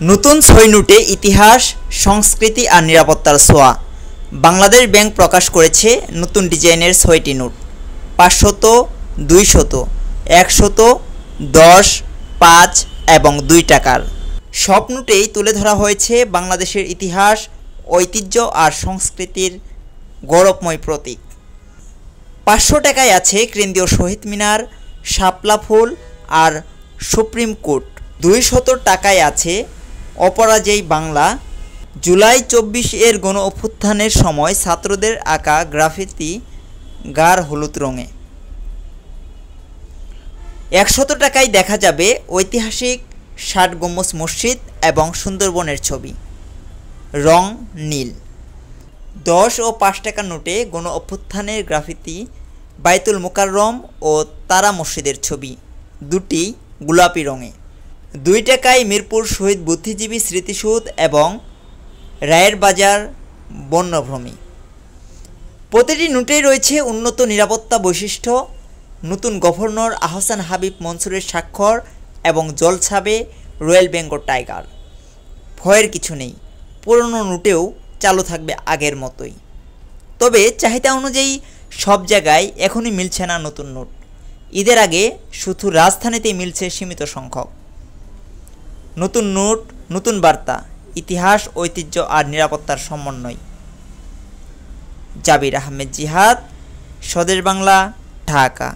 নতুন ৬ নোটে ইতিহাস, সংস্কৃতি আর নিরাপত্তার ছোঁয়া। বাংলাদেশ ব্যাংক প্রকাশ করেছে নতুন ডিজাইনের ৬টি নোট, ৫০০, ২০০, ১০০, ১০, ৫ এবং ২ টাকার। সব নোটেই তুলে ধরা হয়েছে বাংলাদেশের ইতিহাস, ঐতিহ্য আর সংস্কৃতির গৌরবময় প্রতীক। ৫০০ টাকায় আছে কেন্দ্রীয় শহীদ মিনার, শাপলা ফুল আর সুপ্রিম কোর্ট। ২০০ টাকায় আছে অপরাজেয় বাংলা, জুলাই ২৪-এর গণ অভ্যুত্থানের সময় ছাত্রদের আঁকা গ্রাফিতি গাঢ় হলুদ রঙে। ১০০ টাকায় দেখা যাবে ঐতিহাসিক ৬০ গম্বুজ মসজিদ এবং সুন্দরবনের ছবি, রং নীল। ১০ ও ৫ টাকার নোটে গণ অভ্যুত্থানের গ্রাফিতি, বাইতুল মোকাররম ও তারা মসজিদের ছবি, দুটি গোলাপি রঙে। ২ টাকায় মিরপুর শহীদ বুদ্ধিজীবী স্মৃতিসৌধ এবং রায়ের বাজার বন্যভূমি। প্রতিটি নোটেই রয়েছে উন্নত নিরাপত্তা বৈশিষ্ট্য, নতুন গভর্নর আহসান হাবিব মনসুরের স্বাক্ষর এবং জলছাবে রয়্যাল বেঙ্গল টাইগার। ভয়ের কিছু নেই, পুরনো নোটেও চালু থাকবে আগের মতোই। তবে চাহিদা অনুযায়ী সব জায়গায় এখনই মিলছে না নতুন নোট। ঈদের আগে শুধু রাজধানীতেই মিলছে সীমিত সংখ্যক। নতুন নোট, নতুন বার্তা, ইতিহাস, ঐতিহ্য আর নিরাপত্তার সমন্বয়। জাবির আহমেদ জিহাদ, স্বদেশ বাংলা, ঢাকা।